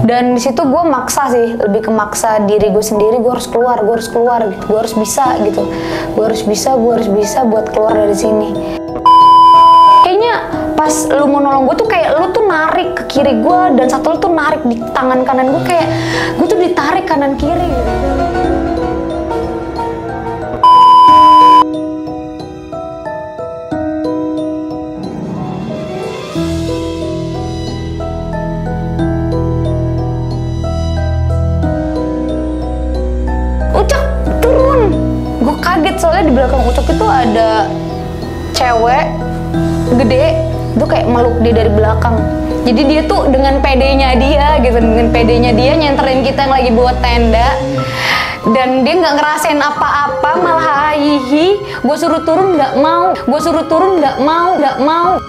Dan di situ gue maksa sih, lebih ke maksa diri gue sendiri, gue harus keluar gitu, gue harus bisa gitu, gue harus bisa buat keluar dari sini. Kayaknya pas lu mau nolong gue tuh kayak lu tuh narik ke kiri gue dan satu lu tuh narik di tangan kanan gue, kayak gue tuh ditarik kanan kiri gitu. Ucok turun, gue kaget soalnya di belakang Ucok itu ada cewek gede tuh kayak meluk dia dari belakang. Jadi dia tuh dengan pedenya dia gitu, dengan pedenya dia nyenterin kita yang lagi buat tenda, dan dia nggak ngerasain apa-apa, malah hihi. Gue suruh turun nggak mau, nggak mau.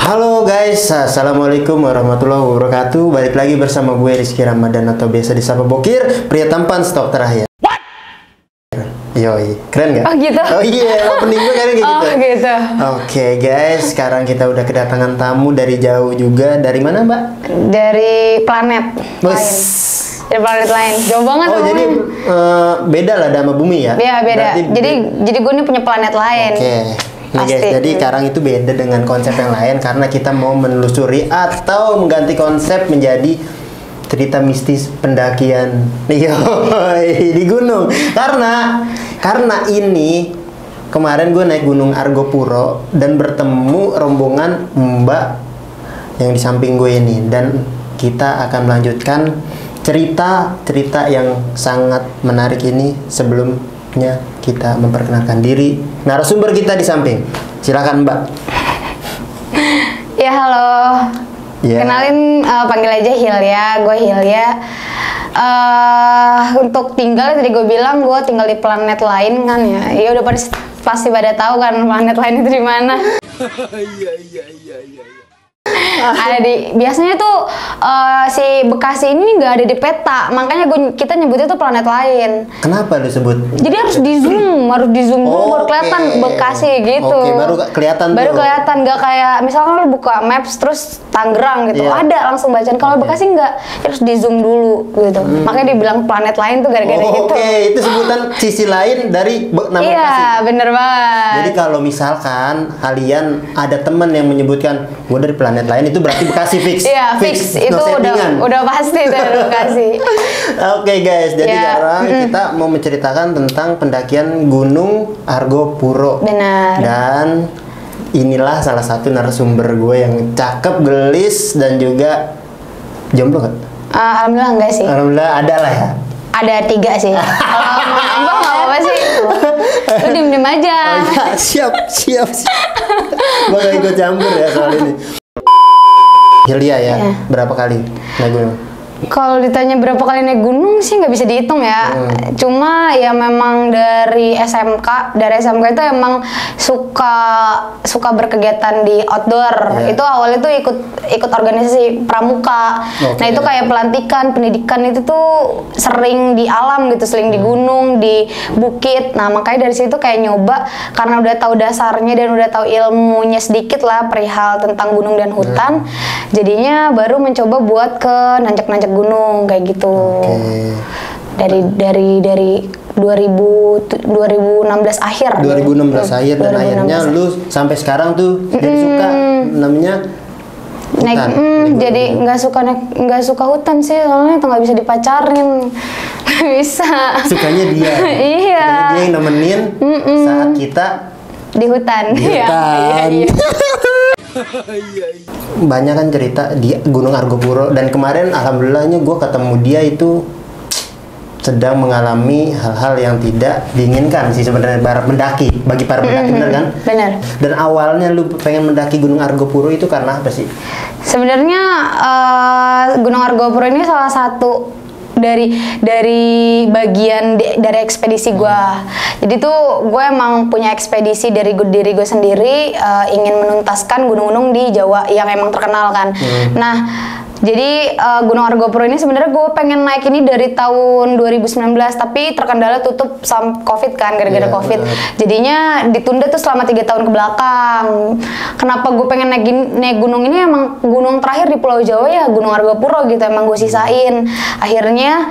Halo guys, assalamualaikum warahmatullahi wabarakatuh. Balik lagi bersama gue Rizky Ramadan atau biasa disapa Bokir, pria tampan stok terakhir. What? Yoi, keren gak? Oh gitu? Oh iya, opening gue kayak gitu. Oh gitu. Oke guys, sekarang kita udah kedatangan tamu dari jauh juga. Dari mana mbak? Dari planet lain. Dari planet lain. Jauh banget. Oh jadi beda lah sama bumi ya? Iya beda. Berarti Jadi gue ini punya planet lain. Oke. Nah guys, jadi sekarang itu beda dengan konsep yang lain karena kita mau menelusuri atau mengganti konsep menjadi cerita mistis pendakian di gunung. Karena ini kemarin gue naik Gunung Argopuro dan bertemu rombongan Mbak yang di samping gue ini, dan kita akan melanjutkan cerita yang sangat menarik ini. Sebelumnya kita memperkenalkan diri narasumber kita di samping. Silakan Mbak. Ya halo. Yeah. Kenalin, panggil aja Hilya. Gue Hilya. Untuk tinggal tadi gue bilang gue tinggal di planet lain kan ya. Ya udah pasti pada tahu kan planet lain itu di mana. Iya. Ada biasanya tuh si Bekasi ini nggak ada di peta, makanya kita nyebutnya tuh planet lain. Kenapa lu sebut? Jadi harus di zoom dulu baru kelihatan Bekasi gitu. Oke, baru kelihatan. Nggak kayak misalnya lu buka maps terus Tangerang gitu, ada langsung bacaan. Kalau Bekasi nggak, harus di zoom dulu gitu. Makanya dibilang planet lain tuh gara-gara gitu. Oke, itu sebutan sisi lain dari nama Bekasi. Iya, bener banget. Jadi kalau misalkan kalian ada teman yang menyebutkan gue dari planet lain, itu berarti Bekasi fix. Iya, fix. Itu udah pasti dari Bekasi. Oke guys, jadi sekarang kita mau menceritakan tentang pendakian Gunung Argopuro. Benar. Dan inilah salah satu narasumber gue yang cakep, gelis, dan juga jomblo kan? Alhamdulillah enggak sih. Alhamdulillah ada lah ya. Ada 3 sih. Kalau nambah nggak apa-apa sih. Lu diem aja. Oh ya, siap. Gue gak ikut campur ya soal ini. Hilya ya, berapa kali naik gunung? Kalau ditanya berapa kali naik gunung sih nggak bisa dihitung ya. Cuma ya memang dari SMK itu emang suka berkegiatan di outdoor. Itu awalnya tuh ikut organisasi pramuka. Nah itu kayak pelantikan, pendidikan itu tuh sering di alam gitu, sering di gunung, di bukit. Nah makanya dari situ kayak nyoba, karena udah tahu dasarnya dan udah tahu ilmunya sedikit lah perihal tentang gunung dan hutan. Jadinya baru mencoba buat ke nanjak-nanjak gunung kayak gitu. Dari 2016 akhir. 2016 akhir dan akhirnya lu sampai sekarang tuh jadi suka namanya hutan. Jadi nggak suka hutan sih, soalnya itu nggak bisa dipacarin. Nggak bisa. Sukanya dia. Iya. Sukanya dia yang nemenin saat kita di hutan. Iya. Banyak kan cerita di Gunung Argopuro, dan kemarin alhamdulillahnya gue ketemu dia itu sedang mengalami hal-hal yang tidak diinginkan sih sebenarnya bagi para pendaki, benar kan? Benar. Dan awalnya lu pengen mendaki Gunung Argopuro itu karena apa sih? Sebenarnya Gunung Argopuro ini salah satu dari bagian dari ekspedisi gue. Jadi tuh gue emang punya ekspedisi dari diri gue sendiri, ingin menuntaskan gunung-gunung di Jawa yang emang terkenal kan. Nah, jadi Gunung Argopuro ini sebenarnya gue pengen naik ini dari tahun 2019, tapi terkendala tutup sama COVID kan, gara-gara COVID. Jadinya ditunda tuh selama 3 tahun ke belakang. Kenapa gue pengen naik gunung ini? Emang gunung terakhir di Pulau Jawa ya Gunung Argopuro gitu, emang gue sisain. Akhirnya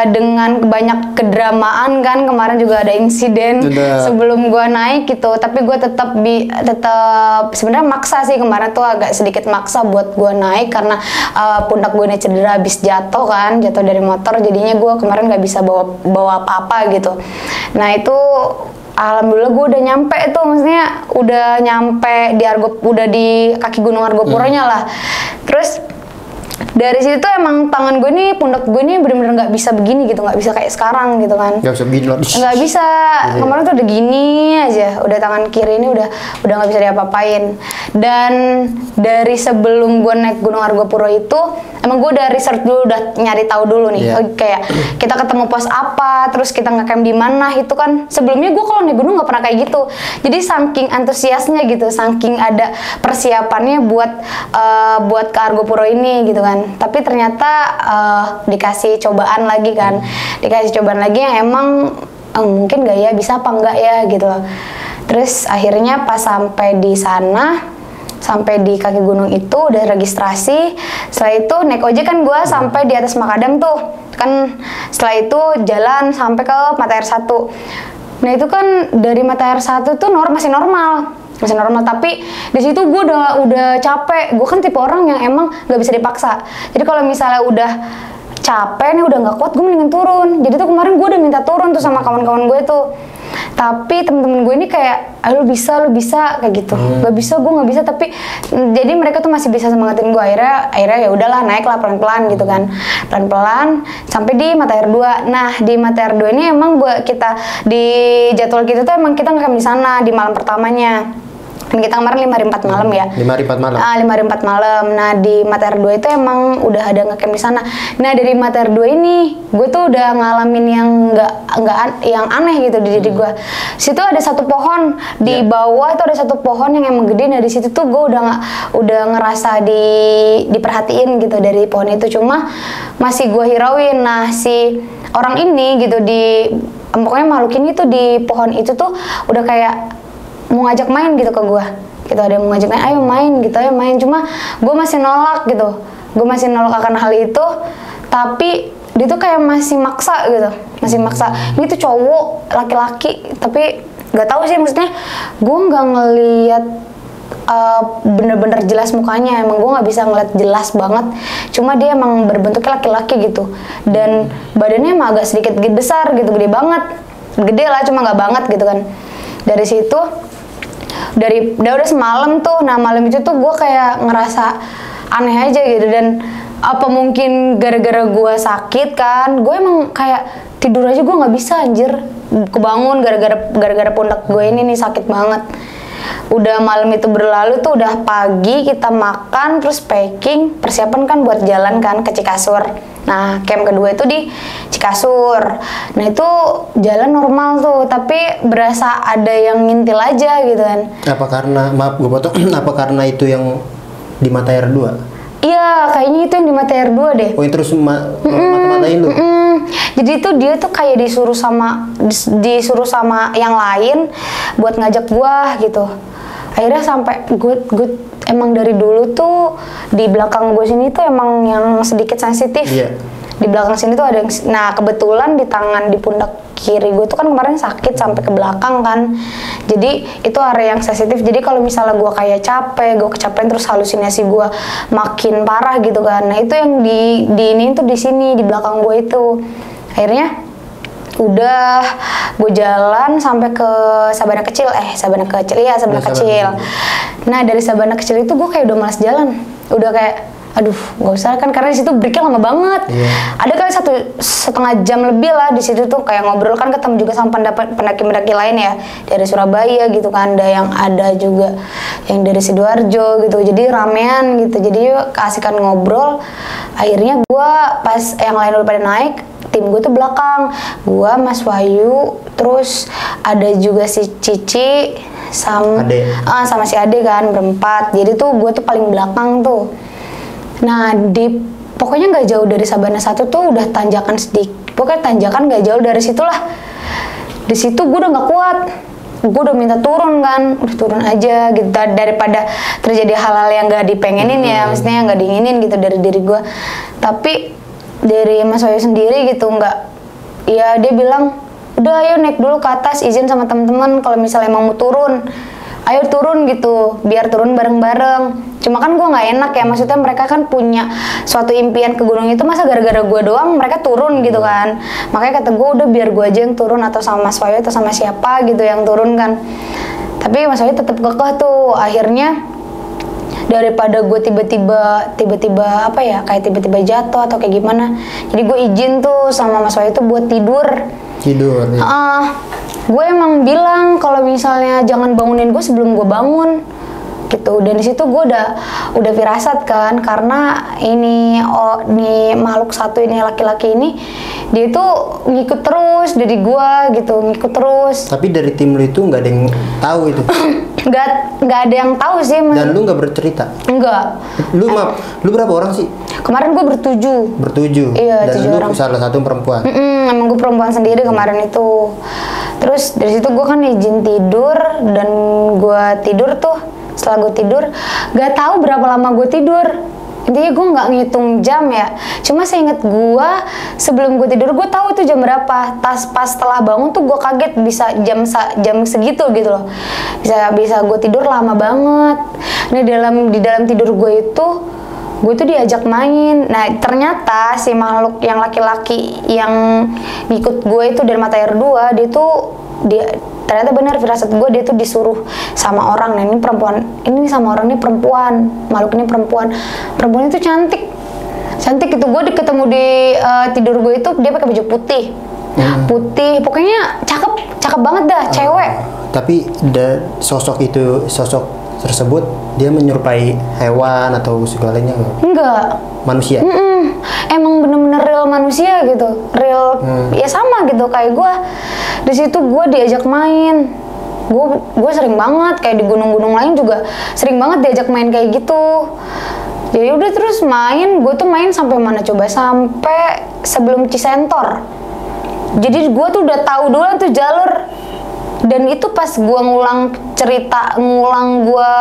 dengan banyak kedramaan kan, kemarin juga ada insiden sebelum gue naik gitu, tapi gue tetap sebenarnya maksa sih, kemarin tuh agak sedikit maksa buat gue naik karena pundak gue ini cedera habis jatuh dari motor, jadinya gue kemarin nggak bisa bawa apa-apa gitu. Nah itu alhamdulillah gue udah nyampe itu, maksudnya udah nyampe udah di kaki Gunung Argopuronya lah. Terus dari situ tuh emang tangan gue nih, pundak gue nih bener-bener nggak bisa begini gitu, nggak bisa kayak sekarang gitu kan. Nggak bisa begini loh. Nggak bisa. Kemarin tuh udah gini aja, udah tangan kiri ini udah nggak bisa diapa-apain. Dan dari sebelum gue naik Gunung Argopuro itu, emang gue udah research dulu, udah nyari tahu dulu nih, kayak kita ketemu pos apa, terus kita ngecamp di mana, itu kan sebelumnya gue kalau naik gunung nggak pernah kayak gitu. Jadi saking antusiasnya gitu, saking ada persiapannya buat ke Argopuro ini gitu kan. Tapi ternyata dikasih cobaan lagi kan, yang emang mungkin gak ya, bisa apa enggak ya gitu loh. Terus akhirnya pas sampai di sana, sampai di kaki gunung itu udah registrasi. Setelah itu naik ojek kan gue sampai di atas Makadam tuh kan. Setelah itu jalan sampai ke Mata Air 1. Nah itu kan dari Mata Air 1 tuh masih normal, tapi di situ gue udah capek. Gue kan tipe orang yang emang nggak bisa dipaksa. Jadi kalau misalnya udah capek nih, udah nggak kuat, gue mendingan turun. Jadi tuh kemarin gue udah minta turun tuh sama kawan-kawan gue tuh. Tapi temen-temen gue ini kayak, lu bisa kayak gitu. Gak bisa, gue nggak bisa. Tapi jadi mereka tuh masih bisa semangatin gue. Akhirnya ya udahlah, naik lah pelan-pelan gitu kan, pelan-pelan sampai di Mata Air 2. Nah di Mata Air 2 ini emang kita di jadwal kita tuh emang kita ngecamp di sana di malam pertamanya. Dan kita kemarin 5 hari 4 malam ya. 5 hari 4 malam. 5 hari 4 malam. Nah di Mata Air 2 itu emang udah ada ngecamp di sana. Nah dari Mata Air 2 ini gue tuh udah ngalamin yang yang aneh gitu di diri gue. Situ ada satu pohon di bawah, itu ada satu pohon yang emang gede. Nah di situ tuh gue udah ngerasa diperhatiin gitu dari pohon itu. Cuma masih gue hirauin. Nah si orang ini gitu pokoknya makhluk ini tuh di pohon itu tuh udah kayak mau ngajak main gitu ke gue gitu, ada yang mau ngajak main, ayo main, cuma gue masih nolak gitu, gue masih nolak akan hal itu. Tapi dia tuh kayak masih maksa gitu, ini tuh cowok laki-laki, tapi nggak tahu sih, maksudnya gue nggak ngeliat bener-bener jelas mukanya, emang gue nggak bisa ngeliat jelas banget, cuma dia emang berbentuknya laki-laki gitu, dan badannya emang agak sedikit besar gitu, gede lah, cuma nggak banget gitu kan. Dari situ udah semalam tuh. Nah malam itu tuh gue kayak ngerasa aneh aja gitu, dan apa mungkin gara-gara gue sakit kan, gue emang kayak tidur aja gue nggak bisa anjir, kebangun gara-gara pundak gue ini nih sakit banget. Udah malam itu berlalu tuh, udah pagi kita makan terus packing, persiapan kan buat jalan kan ke Cikasur. Nah camp kedua itu di Cikasur. Nah itu jalan normal tuh, tapi berasa ada yang ngintil aja gitu kan. Apa karena, maaf gue potong, apa karena itu yang di Mata Air 2? Iya, kayaknya itu yang di Mata Air 2 deh. Oh, yang terus mata-matain lu? Jadi itu dia tuh kayak disuruh sama yang lain buat ngajak gua gitu. Akhirnya sampai gue emang dari dulu tuh di belakang gue sini tuh emang yang sedikit sensitif. Iya. Di belakang sini tuh ada yang, nah kebetulan di pundak kiri gue tuh kan kemarin sakit sampai ke belakang kan. Jadi itu area yang sensitif. Jadi kalau misalnya gue kayak gue kecapean terus halusinasi gue makin parah gitu kan. Nah itu yang di ini tuh di sini di belakang gue itu. Akhirnya udah gue jalan sampai ke Sabana Kecil. Nah dari Sabana Kecil itu gue kayak udah malas jalan. Udah kayak aduh nggak usah kan, karena di situ breaknya lama banget. Ada kali 1,5 jam lebih lah di situ tuh, kayak ngobrol kan, ketemu juga sama pendaki-pendaki lain ya dari Surabaya gitu kan, ada juga yang dari Sidoarjo gitu, jadi ramean gitu, jadi keasikan ngobrol. Akhirnya gue pas yang lain udah pada naik, tim gue tuh belakang, gue, Mas Wahyu, terus ada juga si Cici sama si Ade kan, berempat. Jadi tuh gue tuh paling belakang tuh. Nah, pokoknya nggak jauh dari Sabana 1 tuh udah tanjakan sedikit. Pokoknya tanjakan nggak jauh dari situ lah. Di situ gue udah nggak kuat. Gue udah minta turun kan, udah turun aja gitu, daripada terjadi hal-hal yang nggak dipengenin ya, maksudnya nggak diinginin gitu dari diri gue. Tapi dari Mas Wahyu sendiri gitu nggak, ya dia bilang, udah ayo naik dulu ke atas, izin sama teman-teman kalau misalnya emang mau turun. Ayo turun gitu, biar turun bareng-bareng. Cuma kan gue nggak enak ya, maksudnya mereka kan punya suatu impian ke gunung itu, masa gara-gara gue doang mereka turun gitu kan. Makanya kata gue, udah biar gue aja yang turun, atau sama Mas Wahyu atau sama siapa gitu yang turun kan. Tapi Mas Wahyu tetap kekeh tuh. Akhirnya daripada gue tiba-tiba apa ya, kayak tiba-tiba jatuh atau kayak gimana, jadi gue izin tuh sama Mas Wahyu tuh buat tidur ya. Gue emang bilang kalau misalnya jangan bangunin gue sebelum gue bangun gitu. Dan di situ gue udah firasat kan, karena ini makhluk satu ini, laki-laki ini, dia itu ngikut terus dari gue gitu, ngikut terus. Tapi dari tim lu itu nggak ada yang tahu itu? nggak ada yang tahu sih. Dan lu nggak bercerita? Enggak. Lu berapa orang sih? Kemarin gue bertujuh. Iya, dan 7 lu orang. salah satu perempuan? Emang gue perempuan sendiri kemarin itu. Terus dari situ gue kan izin tidur, dan gue tidur tuh, setelah gue tidur gak tahu berapa lama gue tidur. Intinya gue nggak ngitung jam ya, cuma seinget gue sebelum gue tidur gue tahu itu jam berapa. Pas setelah bangun tuh gue kaget bisa jam segitu gitu loh, bisa gue tidur lama banget. Nah di dalam tidur gue tuh diajak main. Nah ternyata si makhluk yang laki-laki yang ngikut gue itu dari Mata Air 2, dia ternyata benar firasat gue, dia tuh disuruh sama orang. Nah ini perempuan, ini sama orang ini perempuan, makhluk ini perempuan itu cantik gitu. Gue ketemu di tidur gue itu, dia pakai baju putih, pokoknya cakep banget dah, cewek. Tapi sosok tersebut dia menyerupai hewan atau segalanya? Enggak. Manusia? Emang bener-bener real manusia gitu, real ya sama gitu kayak gue. Di situ gue diajak main. Gue sering banget kayak di gunung-gunung lain juga sering banget diajak main kayak gitu. Jadi udah terus main. Gue tuh main sampai mana coba, sampai sebelum Cisentor. Jadi gue tuh udah tahu dulu tuh jalur. Dan itu pas gue ngulang gue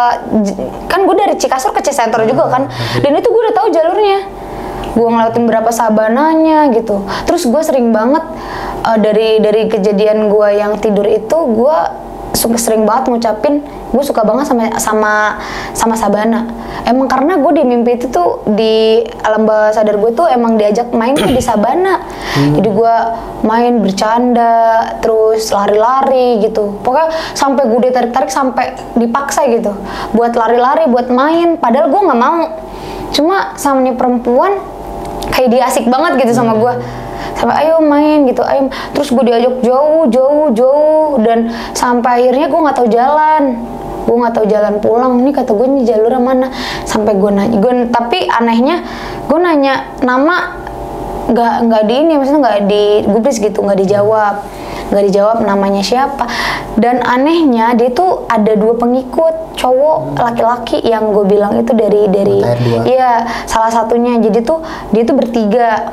kan gue dari Cikasur ke Cisentor juga kan, dan itu gue udah tahu jalurnya. Gue ngelewatin berapa sabananya gitu. Terus gue sering banget dari kejadian gue yang tidur itu, gue sering banget ngucapin gue suka banget sama sabana. Emang karena gue di mimpi itu tuh, di alam bawah sadar gue tuh emang diajak main tuh di sabana. Jadi gue main bercanda, terus lari-lari gitu. Pokoknya sampai gue ditarik-tarik, sampai dipaksa gitu buat lari-lari, buat main. Padahal gue nggak mau. Cuma sama nih perempuan kayak dia asik banget gitu sama gue. Sampai ayo main gitu, ayo. Terus gue diajak jauh, dan sampai akhirnya gue nggak tahu jalan pulang. Ini kata gue, ini jalurnya mana? Sampai gue nanya, tapi anehnya gue nanya nama, nggak di ini, maksudnya nggak digubris gitu, nggak dijawab namanya siapa. Dan anehnya dia tuh ada 2 pengikut cowok laki-laki yang gue bilang itu dari iya, salah satunya. Jadi tuh dia tuh bertiga.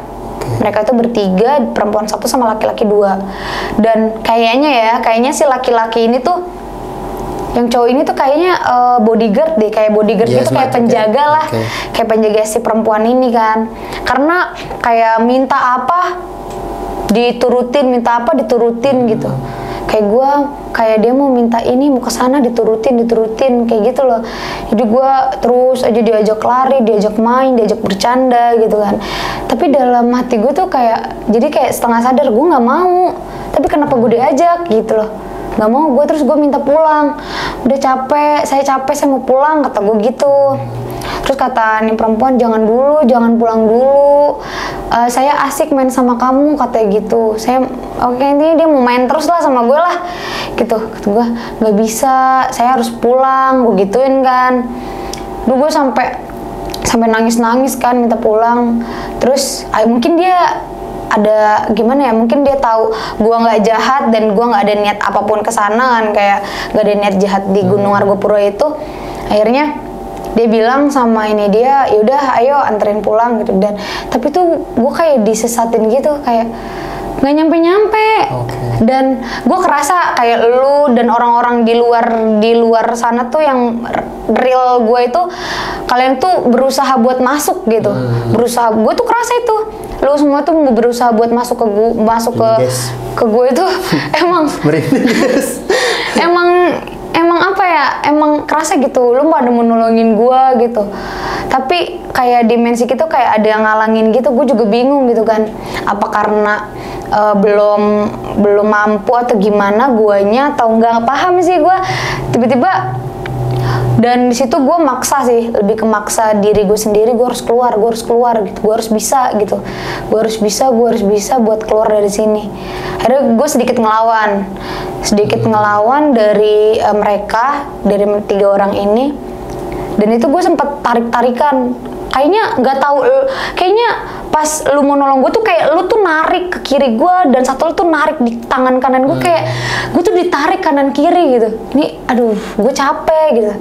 Mereka itu bertiga, perempuan 1 sama laki-laki 2. Dan kayaknya si laki-laki ini tuh, yang cowok ini tuh kayaknya bodyguard deh, kayak bodyguard gitu, kayak penjaga lah, kayak penjaga si perempuan ini kan. Karena kayak minta apa diturutin gitu. Kayak dia mau minta ini, mau kesana diturutin kayak gitu loh. Jadi gue terus aja diajak lari, diajak main, diajak bercanda gitu kan. Tapi dalam hati gue tuh kayak setengah sadar, gue nggak mau. Tapi kenapa gue diajak gitu loh? Nggak mau gue, terus gue minta pulang. Udah capek, saya mau pulang, kata gue gitu. Terus kata nih perempuan, jangan dulu, jangan pulang dulu, saya asik main sama kamu, katanya gitu. Saya oke, intinya dia mau main terus lah sama gue lah gitu. Kata gue nggak bisa, saya harus pulang, gue gituin kan. Dulu gue sampai nangis kan minta pulang. Terus mungkin dia ada gimana ya, mungkin dia tahu gua nggak jahat dan gua nggak ada niat apapun kesana kan, kayak nggak ada niat jahat di Gunung Argopuro itu. Akhirnya dia bilang sama ini dia, yaudah ayo anterin pulang gitu. Dan tapi tuh gua kayak disesatin gitu, kayak nggak nyampe. Dan gue kerasa kayak lu dan orang-orang di luar sana tuh yang real gue itu, kalian tuh berusaha buat masuk gitu. Berusaha, gue tuh kerasa itu lu semua tuh berusaha buat masuk ke gue itu emang emang apa ya, emang kerasa gitu, lu pada mau nolongin gue gitu. Tapi kayak dimensi gitu, kayak ada yang ngalangin gitu. Gue juga bingung gitu kan, apa karena belum mampu atau gimana guanya, atau nggak paham sih gue tiba-tiba. Dan di situ gue maksa sih, lebih ke maksa diri gue sendiri. Gue harus keluar gitu, gue harus bisa gitu, gue harus bisa buat keluar dari sini. Akhirnya gue sedikit ngelawan dari mereka, dari 3 orang ini. Dan itu gue sempet tarik-tarikan, kayaknya nggak tahu, kayaknya pas lu mau nolong gue tuh kayak lu tuh narik ke kiri gue, dan satu lu tuh narik di tangan kanan gue, kayak gue tuh ditarik kanan kiri gitu. Ini aduh, gue capek gitu.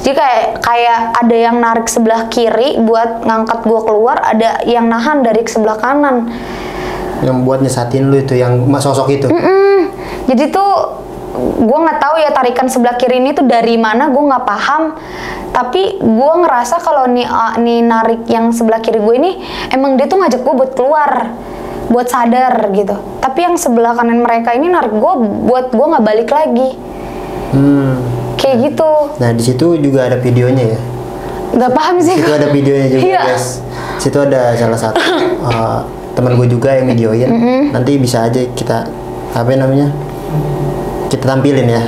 Jadi kayak ada yang narik sebelah kiri buat ngangkat gue keluar, ada yang nahan dari sebelah kanan. Yang buat nyesatin lu itu, yang sosok itu. Jadi tuh gue nggak tahu ya tarikan sebelah kiri ini tuh dari mana, gue nggak paham. Tapi gue ngerasa kalau nih narik yang sebelah kiri gue ini emang dia tuh ngajak gue buat keluar, buat sadar gitu. Tapi yang sebelah kanan mereka ini narik gue buat gue nggak balik lagi. Kayak gitu. Nah di situ juga ada videonya ya? Nggak paham sih. Itu ada videonya juga guys. Situ ada salah satu teman gue juga yang videoin. Nanti bisa aja kita kita tampilin ya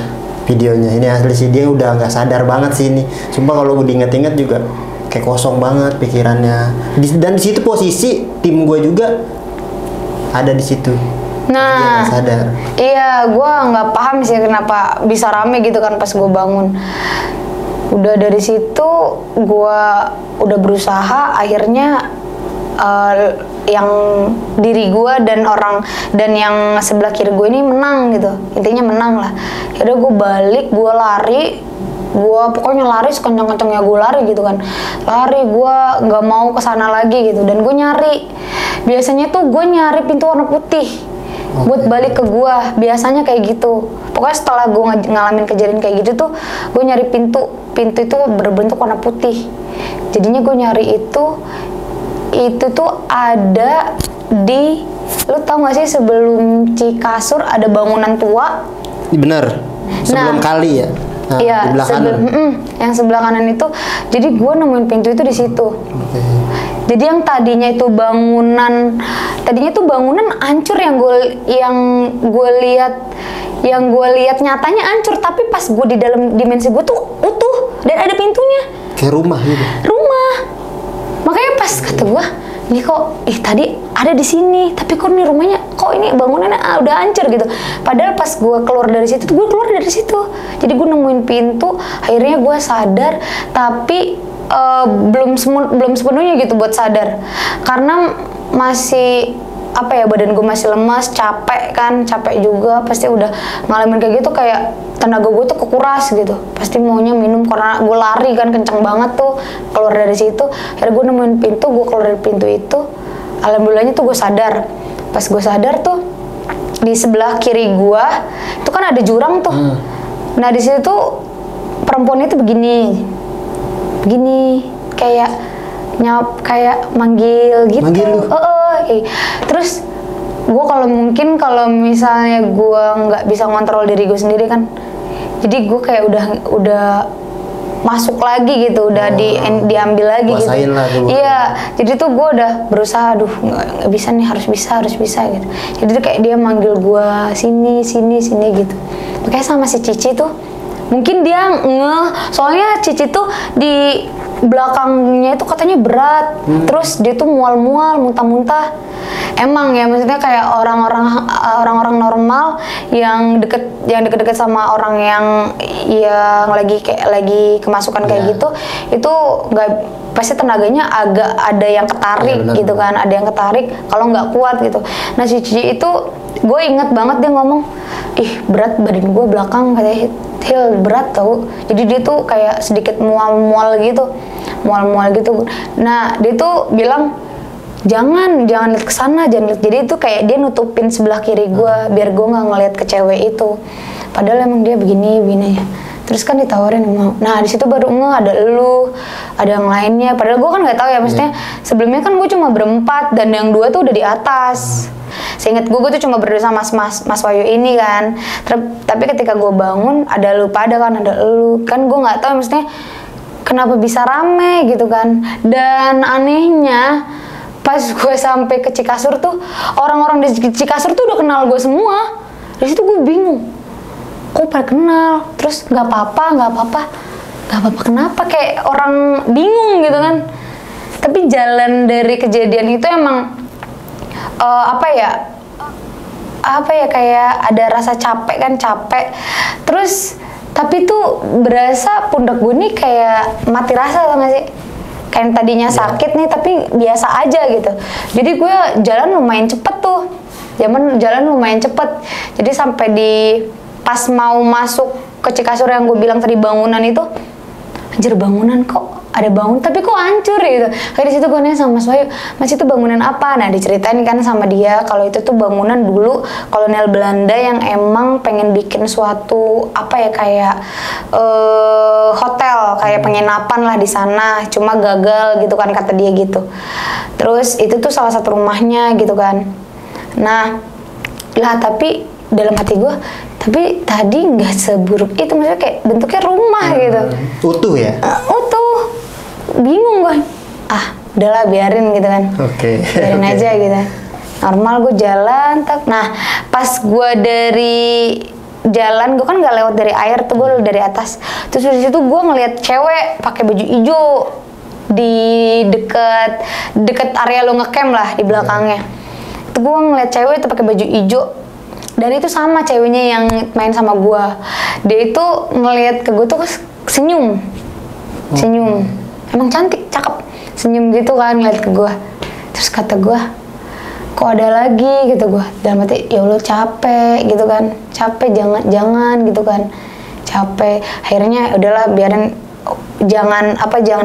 videonya. Ini asli sih, dia udah nggak sadar banget sih ini. Sumpah kalau gue diinget-inget juga kayak kosong banget pikirannya. Dan di situ posisi tim gue juga ada di situ. Nah, dia nggak sadar. Iya, gue nggak paham sih kenapa bisa rame gitu kan pas gue bangun. Udah dari situ gue udah berusaha, akhirnya yang diri gue dan yang sebelah kiri gue ini menang gitu, intinya menang lah. Yaudah gue balik, gue lari, gue pokoknya lari sekencang-kencangnya gue lari gitu kan, lari, gue nggak mau kesana lagi gitu. Dan gue nyari, biasanya tuh gue nyari pintu warna putih buat balik ke gue, biasanya kayak gitu. Pokoknya setelah gue ngalamin kejadian kayak gitu tuh, gue nyari pintu itu berbentuk warna putih. Jadinya gue nyari itu tuh ada di, lu tau gak sih sebelum Cikasur ada bangunan tua? Bener, sebelum kali ya. Nah, iya, di belah kanan. Yang sebelah kanan itu. Jadi gue nemuin pintu itu di situ. Jadi yang tadinya itu bangunan hancur, yang gue lihat nyatanya hancur, tapi pas gue di dalam dimensi gue tuh utuh dan ada pintunya. Kayak rumah gitu. Rumah. Makanya pas kata gue, ini kok tadi ada di sini, tapi kok nih rumahnya, kok ini bangunannya udah hancur gitu. Padahal pas gue keluar dari situ, jadi gue nemuin pintu. Akhirnya gue sadar, tapi belum sepenuhnya gitu buat sadar, karena masih badan gue masih lemas, capek juga, pasti udah ngalamin kayak gitu, kayak tenaga gue tuh kekuras gitu, pasti maunya minum karena gue lari kan kencang banget tuh keluar dari situ. Akhirnya gue nemuin pintu, gue keluar dari pintu itu, alhamdulillahnya tuh gue sadar. Pas gue sadar tuh di sebelah kiri gue itu kan ada jurang tuh. Nah di situ tuh perempuan itu begini kayak manggil gitu. Terus gue kalau misalnya gue nggak bisa ngontrol diri gue sendiri kan, jadi gue kayak udah masuk lagi gitu, udah diambil lagi gitu. Iya, jadi tuh gue udah berusaha, aduh nggak bisa nih, harus bisa gitu. Jadi tuh kayak dia manggil gue sini gitu. Makanya sama si Cici tuh Mungkin dia soalnya Cici tuh di belakangnya itu katanya berat, terus dia tuh mual-mual, muntah-muntah. Emang ya, maksudnya kayak orang-orang normal yang deket-deket sama orang yang lagi kemasukan kayak gitu, itu nggak, pasti tenaganya agak ada yang ketarik gitu kan, ada yang ketarik kalau nggak kuat gitu. Nah si Cici itu, gue inget banget dia ngomong, ih berat badan gue belakang, katanya Hil berat tau. Jadi dia tuh kayak sedikit mual-mual gitu. Nah dia tuh bilang jangan lihat ke sana, jangan lihat. Jadi itu kayak dia nutupin sebelah kiri gue biar gue nggak ngeliat ke cewek itu. Padahal emang dia begini ya. Terus kan ditawarin mau. Nah di situ baru ada elu, ada yang lainnya. Padahal gue kan nggak tahu ya, maksudnya sebelumnya kan gue cuma berempat dan yang 2 tuh udah di atas. Seingat gue tuh cuma berdua sama Mas Wahyu ini kan. Tapi ketika gue bangun ada elu pada kan, ada elu. Kan gue nggak tahu maksudnya kenapa bisa rame gitu kan. Dan anehnya pas gue sampai ke Cikasur tuh orang-orang di Cikasur tuh udah kenal gue semua. Di situ gue bingung. Kok pada kenal? Terus nggak apa-apa kenapa? Kayak orang bingung gitu kan. Tapi jalan dari kejadian itu emang kayak ada rasa capek. Terus tapi tuh berasa pundak gue nih kayak mati rasa, tau gak sih? Kayak tadinya sakit nih tapi biasa aja gitu. Jadi gue jalan lumayan cepet tuh. Jalan lumayan cepet. Jadi sampai pas mau masuk ke Cikasur yang gue bilang tadi bangunan itu, anjir bangunan kok ada bangun tapi kok hancur gitu. Kayak di situ gue nanya sama Mas Wahyu, Mas itu bangunan apa? Nah diceritain kan sama dia kalau itu tuh bangunan dulu kolonial Belanda yang emang pengen bikin suatu kayak hotel, kayak penginapan lah di sana, cuma gagal gitu kan kata dia gitu. Terus itu tuh salah satu rumahnya gitu kan. Nah lah tapi dalam hati gue, tapi tadi nggak seburuk itu, maksudnya kayak bentuknya rumah gitu. Utuh ya? Utuh. Bingung gue. Udahlah biarin gitu kan. Biarin aja gitu. Normal gue jalan. Nah, pas gue dari jalan, gue kan nggak lewat dari air tuh, gue dari atas. Terus di situ gue ngeliat cewek pakai baju hijau di deket area lo ngecamp lah di belakangnya. Itu gue ngeliat cewek itu pakai baju hijau. Dan itu sama ceweknya yang main sama gue. Dia itu ngeliat ke gue tuh senyum. Emang cantik, cakep. Senyum gitu kan ngeliat ke gue. Terus kata gue, kok ada lagi gitu gue. Dalam hati, ya Allah capek gitu kan. Capek, jangan gitu kan. Capek. Akhirnya udahlah biarin, jangan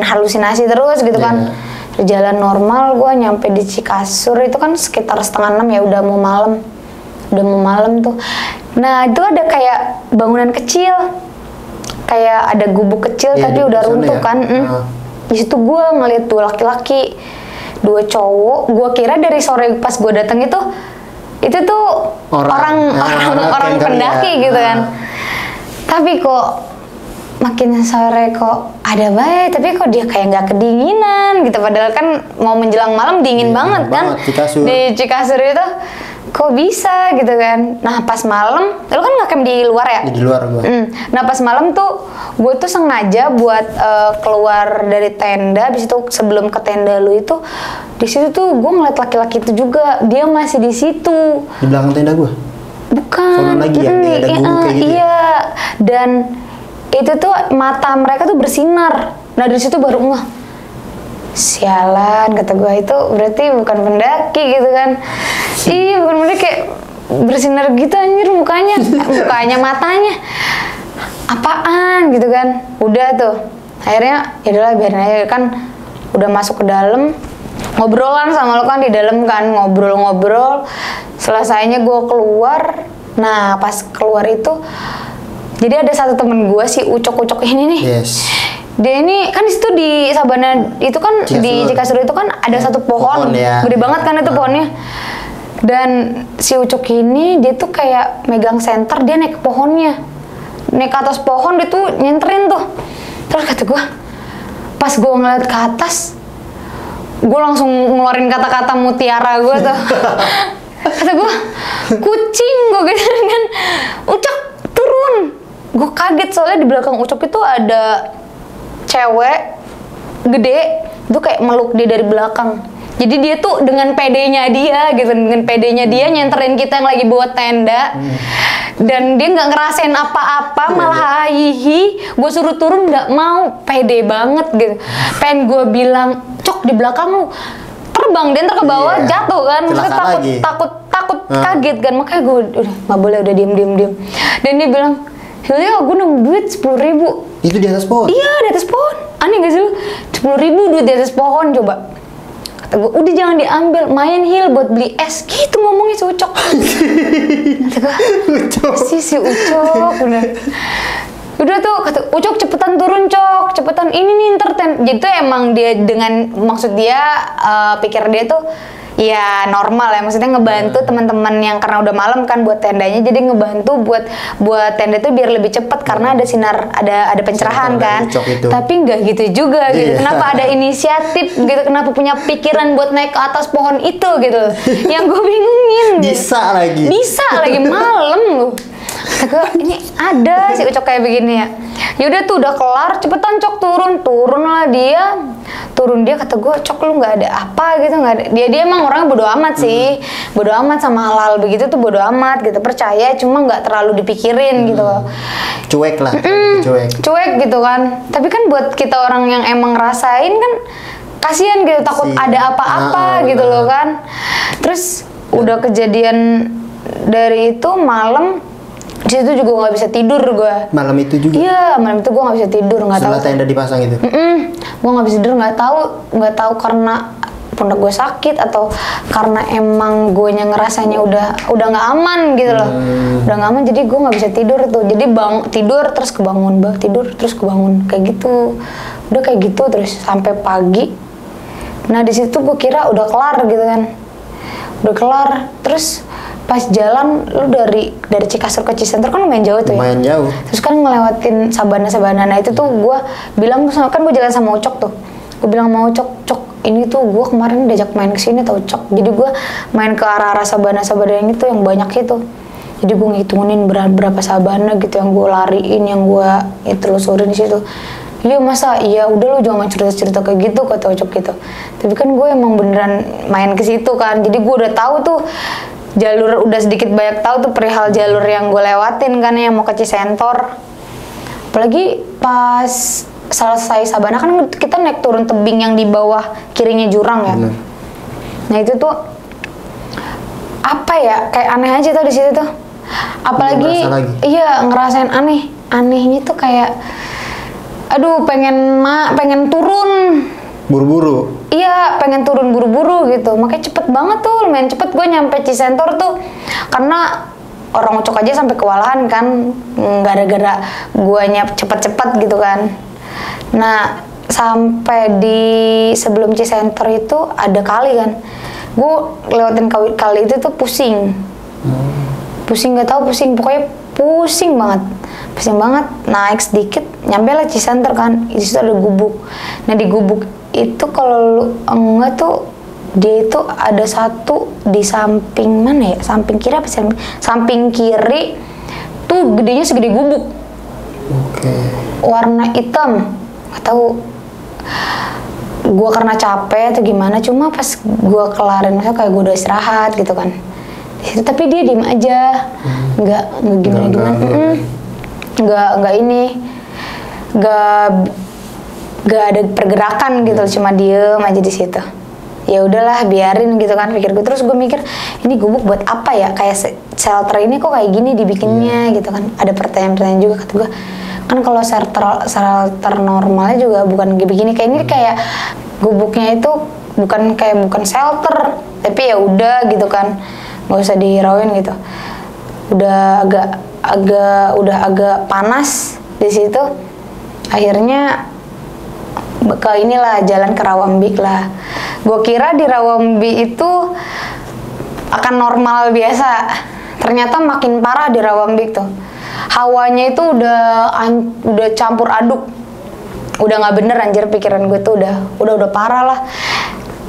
halusinasi terus gitu kan. Jalan normal, gue nyampe di Cikasur itu kan sekitar 5:30 ya, udah mau malam tuh. Nah itu ada kayak bangunan kecil, kayak ada gubuk kecil tapi udah runtuh kan. Di situ gue ngeliat 2 laki-laki, 2 cowok. Gue kira dari sore pas gue datang itu tuh orang pendaki gitu kan. Tapi kok makin sore kok ada baik, tapi kok dia kayak nggak kedinginan gitu. Padahal kan mau menjelang malam dingin banget kan di Cikasur itu. Kok bisa gitu kan. Nah pas malam, lu kan ngecamp di luar ya? Di luar gua. Nah pas malam tuh gue tuh sengaja buat keluar dari tenda. Habis itu sebelum ke tenda lu itu, di situ tuh gue ngeliat laki-laki itu juga, dia masih di situ. Di belakang tenda gue? Bukan. Soalnya lagi ya, ada gubuk kayak gitu. Iya. Dan itu tuh mata mereka tuh bersinar. Nah dari situ baru sialan kata gue, itu berarti bukan pendaki gitu kan. Iya bukan pendaki, kayak bersinar gitu anjir mukanya matanya apaan gitu kan. Udah tuh akhirnya ya udahlah biarin aja kan. Udah masuk ke dalam, ngobrolan sama lo kan di dalam kan, ngobrol selesainya gue keluar. Nah pas keluar itu jadi ada satu temen gue si Ucok ini nih. Dia ini kan di situ di Sabana itu kan Cikasur. Di Cikasur itu kan ada satu pohon ya. Gede banget kan itu pohonnya. Dan si Ucok ini dia tuh kayak megang senter, dia naik ke pohonnya. Naik ke atas pohon dia tuh nyenterin tuh. Terus kata gue, pas gue ngeliat ke atas, gue langsung ngeluarin kata-kata mutiara gue tuh. Kata gue, kucing gue gitu kan. Ucok turun. gue kaget soalnya di belakang Ucok itu ada cewek gede itu kayak meluk dia dari belakang. Jadi dia tuh dengan pedenya dia gitu, dengan pedenya dia nyenterin kita yang lagi bawa tenda. Dan dia nggak ngerasain apa-apa, malah hihi. Gue suruh turun nggak mau, pede banget gitu. Pengen gue bilang, Cok di belakang lu terbang, dia ntar ke bawah jatuh kan. Maksudnya takut kaget kan. Makanya gue udah nggak boleh, udah diem. Dan dia bilang, Hilya gue nemu duit 10.000. Itu di atas pohon? Iya di atas pohon. Aneh gak sih lu? 10.000 duit di atas pohon coba. Kata gue, udah jangan diambil, main Hil buat beli es. Gitu ngomongnya si Ucok. Kata gue, si Ucok udah tuh, kata Ucok cepetan turun Cok, cepetan ini nih entertain. Jadi tuh emang dia dengan maksud dia pikir dia tuh ya normal ya, maksudnya ngebantu teman-teman yang karena udah malam kan buat tendanya, jadi ngebantu buat tenda tuh biar lebih cepet karena ada sinar, ada pencerahan kan. Tapi nggak gitu juga gitu. Kenapa ada inisiatif gitu, kenapa punya pikiran buat naik ke atas pohon itu gitu. Yang gue bingungin. Bisa lagi malam loh. Kata gue, ini ada si Ucok kayak begini ya. Yaudah tuh udah kelar, cepetan Cok turun lah dia. Turun dia, kata gue, Cok lu nggak ada apa gitu, nggak ada. Dia emang orangnya bodo amat sih, bodo amat sama hal-hal begitu tuh bodo amat gitu, percaya cuma nggak terlalu dipikirin gitu. Cuek lah, cuek gitu kan. Tapi kan buat kita orang yang emang ngerasain kan kasihan gitu, takut ada apa-apa gitu loh kan. Terus udah kejadian dari itu malam. Di situ juga nggak bisa tidur gue. Malam itu juga? Iya, malam itu gue nggak bisa tidur, nggak tahu. Setelah tenda dipasang itu? Gue nggak bisa tidur, nggak tahu karena pundak gue sakit atau karena emang gue ngerasanya udah nggak aman gitu loh. Udah nggak aman, jadi gue nggak bisa tidur tuh. Jadi tidur terus kebangun, tidur terus kebangun kayak gitu. Udah kayak gitu terus sampai pagi. Nah di situ gue kira udah kelar gitu kan. Udah kelar, terus pas jalan lu dari Cikasur ke Cisentro kan lumayan jauh tuh ya. Lumayan jauh. Terus kan ngelewatin Sabana. Nah itu tuh gue bilang kan gue jalan sama Ucok tuh. Gue bilang sama Cok, ini tuh gue kemarin diajak main kesini tau Cok. Jadi gue main ke arah Sabana yang itu yang banyak itu. Jadi gue ngitungin berapa Sabana gitu yang gue lariin, yang gue telusurin di situ. Iya masa, iya udah lu jangan cerita kayak gitu kata Ucok gitu. Tapi kan gue emang beneran main ke situ kan. Jadi gue udah tahu tuh jalur, udah sedikit banyak tahu tuh perihal jalur yang gue lewatin kan yang mau ke Cisentor. Apalagi pas selesai Sabana kan kita naik turun tebing yang di bawah kirinya jurang ya. Nah itu tuh apa ya, kayak aneh aja tuh di situ tuh. Apalagi iya ngerasain anehnya tuh kayak aduh pengen turun buru-buru. Iya, pengen turun buru-buru gitu. Makanya cepet banget tuh, lumayan cepet gue nyampe Cisentor tuh. Karena orang Ucok aja sampai kewalahan kan, gara-gara guanya cepet-cepet gitu kan. Nah, sampai di sebelum Cisentor itu ada kali kan. Gue lewatin kali itu tuh pusing. Pusing nggak tahu pusing, pokoknya pusing banget. Naik sedikit, nyampe lah Cisentor kan. Di situ ada gubuk. Nah di gubuk itu kalau lu enggak tuh dia itu ada satu di samping mana ya, samping kiri apa sih, samping kiri tuh gedenya segede gubuk. Warna hitam, nggak tahu gua karena capek atau gimana, cuma pas gua kelarin misalnya kayak gua udah istirahat gitu kan di situ, tapi dia diem aja, nggak gimana nggak ada pergerakan gitu, cuma diem aja di situ. Ya udahlah biarin gitu kan pikir gue. Terus gue mikir ini gubuk buat apa ya, kayak shelter ini kok kayak gini dibikinnya gitu kan. Ada pertanyaan-pertanyaan juga kata gue. Kan kalau shelter normalnya juga bukan begini, kayak ini kayak gubuknya itu bukan shelter, tapi ya udah gitu kan, nggak usah dihirauin gitu. Udah agak panas di situ. Akhirnya ke inilah jalan ke Rawambik lah. Gue kira di Rawambi itu akan normal biasa. Ternyata makin parah di Rawambik tuh. Hawanya itu udah campur aduk. Udah nggak bener anjir, pikiran gue tuh udah parah lah.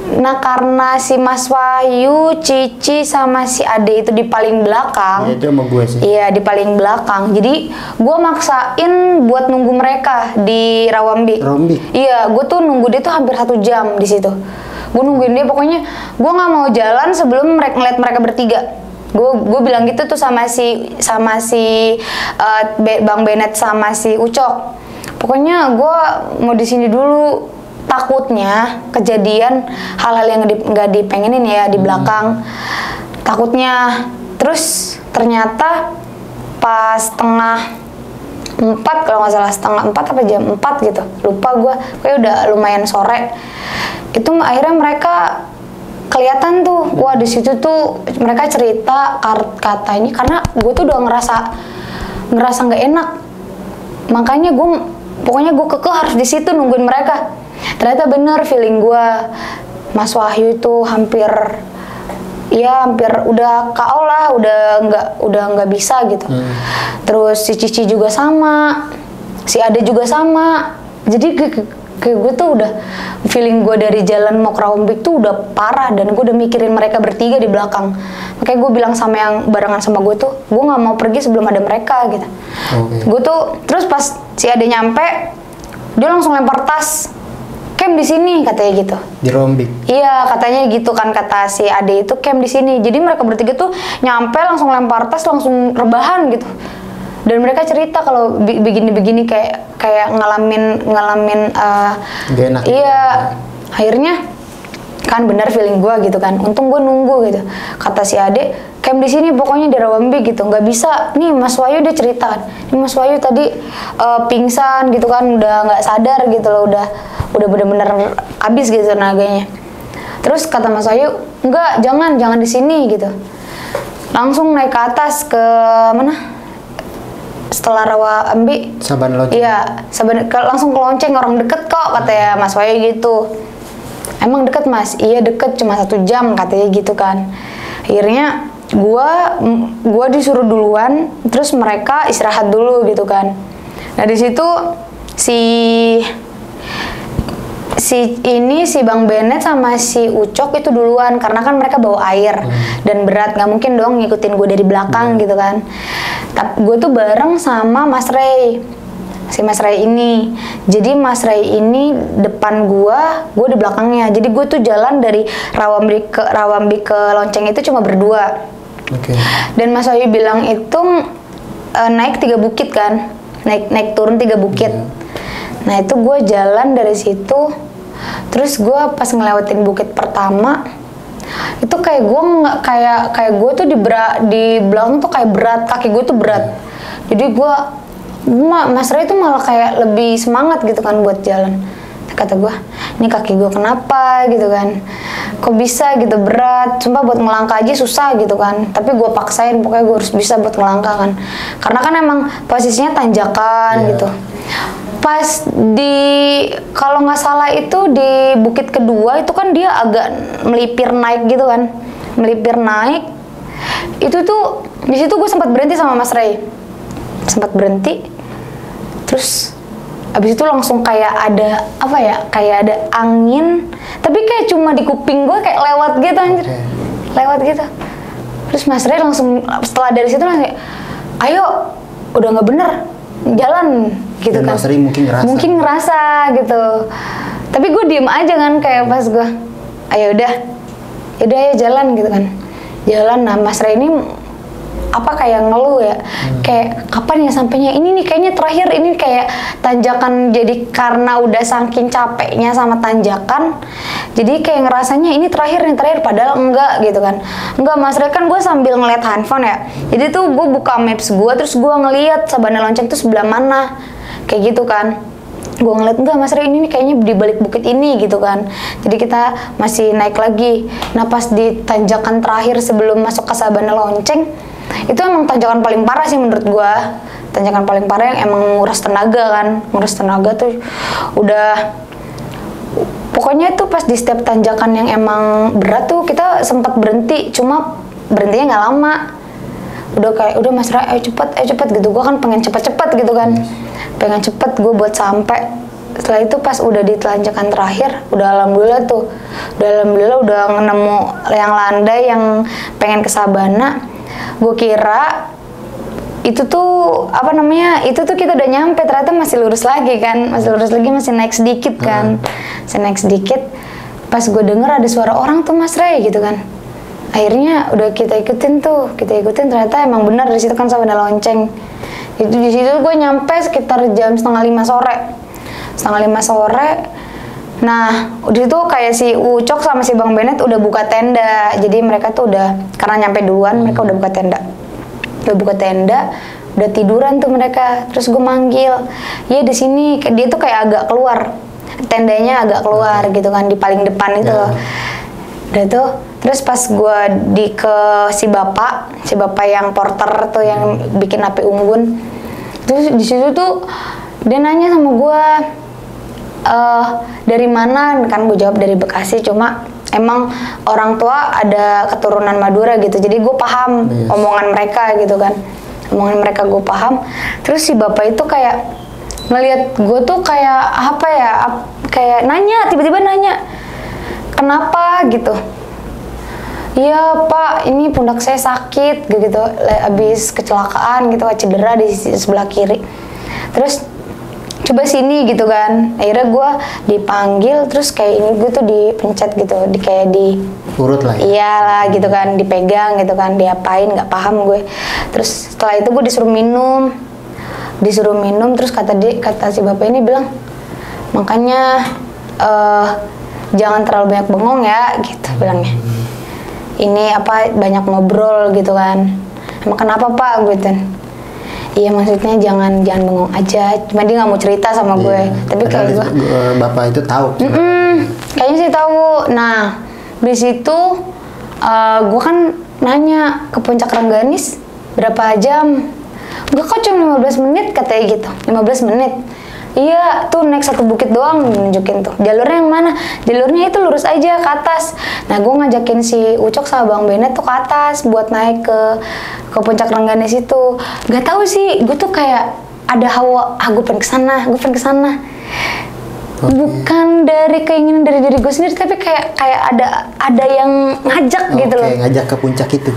Nah karena si Mas Wahyu, Cici sama si Ade itu di paling belakang. Ya, itu sama gue sih. Iya di paling belakang. Jadi gue maksain buat nunggu mereka di Rawambi. Iya, gue tuh nunggu dia tuh hampir 1 jam di situ. Gue nungguin dia, pokoknya gue nggak mau jalan sebelum ngeliat mereka bertiga. Gue bilang gitu tuh sama si Bang Benet sama si Ucok. Pokoknya gue mau di sini dulu. Takutnya kejadian hal-hal yang nggak dipengenin ya di belakang. Takutnya. Terus ternyata pas setengah 4 kalau nggak salah, setengah 4 apa jam 4 gitu, lupa gue, kayak udah lumayan sore. Itu akhirnya mereka kelihatan tuh, wah di situ tuh mereka cerita katanya, karena gue tuh udah ngerasa nggak enak, makanya pokoknya gue kekeh harus di situ nungguin mereka. Ternyata bener feeling gue, Mas Wahyu itu hampir udah KO lah, udah nggak bisa gitu. Terus si Cici juga sama, si Ade juga sama. Jadi kayak gue tuh udah feeling gue dari jalan mau ke Rawambik tuh udah parah, dan gue udah mikirin mereka bertiga di belakang. Makanya gue bilang sama yang barengan sama gue tuh, gue nggak mau pergi sebelum ada mereka gitu. Gue tuh terus pas si Ade nyampe, dia langsung lempar tas. Camp di sini katanya gitu. Di Rawambik. Iya, katanya gitu kan, kata si Ade itu camp di sini. Jadi mereka bertiga tuh nyampe langsung lempar tas, langsung rebahan gitu. Dan mereka cerita kalau begini-begini kayak ngalamin gak enak. Iya. Akhirnya kan benar feeling gue gitu kan. Untung gue nunggu gitu. Kata si Ade, camp di sini pokoknya di Rawambik gitu. Nggak bisa. Nih Mas Wahyu dia cerita. Nih Mas Wahyu tadi pingsan gitu kan, udah nggak sadar gitu loh, udah bener-bener habis gitu tenaganya. Terus kata Mas Wahyu, enggak, jangan di sini gitu. Langsung naik ke atas ke mana? Setelah Rawambi. Sabana Lonceng. Iya, langsung ke Lonceng, orang deket kok katanya Mas Wahyu gitu. Emang deket Mas? Iya deket, cuma 1 jam katanya gitu kan. Akhirnya gua disuruh duluan, terus mereka istirahat dulu gitu kan. Nah di situ si Bang Benet sama si Ucok itu duluan, karena kan mereka bawa air dan berat, nggak mungkin dong ngikutin gue dari belakang gitu kan. Tapi gue tuh bareng sama Mas Ray, si Mas Ray ini. Jadi Mas Ray ini depan gue di belakangnya. Jadi gue tuh jalan dari Rawambi ke Lonceng itu cuma berdua. Dan Mas Wahyu bilang itu naik 3 bukit kan, naik turun 3 bukit. Nah itu gue jalan dari situ. Terus gue pas ngelewatin bukit pertama, itu kayak gue nggak kayak gue tuh di belakang tuh kayak berat, kaki gue tuh berat. Jadi Mas Ray tuh malah kayak lebih semangat gitu kan buat jalan. Kata gue, ini kaki gue kenapa gitu kan? Kok bisa gitu berat? Sumpah buat ngelangkah aja susah gitu kan. Tapi gue paksain, pokoknya gue harus bisa buat ngelangkah kan. Karena kan emang posisinya tanjakan gitu. Pas kalau nggak salah itu di bukit kedua itu kan dia agak melipir naik gitu kan, melipir naik. Itu tuh di situ gue sempat berhenti sama Mas Ray, sempat berhenti. Terus abis itu langsung kayak ada kayak ada angin, tapi kayak cuma di kuping gue kayak lewat gitu anjir, lewat gitu. Terus Mas Ray langsung setelah dari situ langsung kayak, ayo udah nggak bener jalan gitu. Dan kan Mas Ray mungkin ngerasa gitu, tapi gue diem aja kan, kayak pas gue ayo udah ya jalan gitu kan, jalan. Nah Mas Ray ini kayak ngeluh ya, kayak kapan ya sampainya, ini nih kayaknya terakhir, ini kayak tanjakan. Jadi karena udah saking capeknya sama tanjakan, jadi kayak ngerasanya ini terakhir, padahal enggak gitu kan. Enggak, Mas Ray kan gue sambil ngeliat handphone ya, jadi tuh gue buka maps gue, terus gue ngeliat Sabana Lonceng tuh sebelah mana, kayak gitu kan. Gue ngeliat, enggak Mas Ray ini nih kayaknya di balik bukit ini gitu kan. Jadi kita masih naik lagi. Nah pas di tanjakan terakhir sebelum masuk ke Sabana Lonceng, itu emang tanjakan paling parah sih menurut gua. Tanjakan paling parah yang emang nguras tenaga kan. Nguras tenaga tuh udah, pokoknya itu pas di setiap tanjakan yang emang berat tuh kita sempat berhenti, cuma berhentinya nggak lama. Udah kayak, udah Mas Ray ayo cepet gitu. Gua kan pengen cepet gitu kan, pengen cepet gue buat sampai. setelah itu pas udah di tanjakan terakhir, udah alhamdulillah udah nemu yang landai yang pengen ke Sabana. Gue kira itu tuh apa namanya, itu tuh kita udah nyampe, ternyata masih lurus lagi kan, masih naik sedikit kan, masih naik sedikit. Pas gue denger ada suara orang tuh Mas Ray gitu kan, akhirnya udah kita ikutin ternyata emang benar di situ kan Sabana Lonceng. Itu di situ gue nyampe sekitar jam setengah 5 sore. Nah, di situ kayak si Ucok sama si Bang Benet udah buka tenda. Jadi mereka tuh udah, karena nyampe duluan, mereka udah buka tenda. Udah tiduran tuh mereka. Terus gue manggil, "Iya di sini." Dia tuh kayak agak keluar. Tendanya agak keluar gitu kan, di paling depan itu loh. Udah tuh, terus pas gue ke si bapak yang porter tuh yang bikin api unggun. Terus di situ tuh dia nanya sama gue, dari mana? Kan gue jawab dari Bekasi, cuma emang orang tua ada keturunan Madura gitu, jadi gue paham omongan mereka gitu kan, gue paham. Terus si bapak itu kayak ngeliat gue tuh kayak apa ya, kayak tiba-tiba nanya, "Kenapa?" gitu. "Iya Pak, ini pundak saya sakit gitu, abis kecelakaan gitu, cedera di sebelah kiri." Terus "Coba sini" gitu kan. Akhirnya gue dipanggil, terus kayak ini gue tuh dipencet gitu, kayak di urut lah ya? Iyalah gitu kan, dipegang gitu kan, diapain nggak paham gue. Terus setelah itu gue disuruh minum, terus kata si bapak ini bilang, "Makanya jangan terlalu banyak bengong ya," gitu bilangnya. "Ini banyak ngobrol gitu kan." "Emang kenapa Pak?" gitu. "Iya maksudnya jangan bengong aja." Cuma dia nggak mau cerita sama gue. Tapi kayak gue, bapak itu tahu. Kayaknya sih tahu. Nah di situ gue kan nanya, "Ke Puncak Rengganis berapa jam?" "Gue kok cuma 15 menit katanya gitu." 15 menit. "Iya, tuh naik satu bukit doang," nunjukin tuh. "Jalurnya yang mana?" "Jalurnya itu lurus aja ke atas." Nah, gue ngajakin si Ucok sama Bang Benet tuh ke atas buat naik ke Puncak Rengganis itu. Gak tahu sih, gue tuh kayak ada hawa, gue pengen kesana. Bukan dari keinginan dari diri gue sendiri, tapi kayak ada yang ngajak gitu loh. Ngajak ke puncak itu.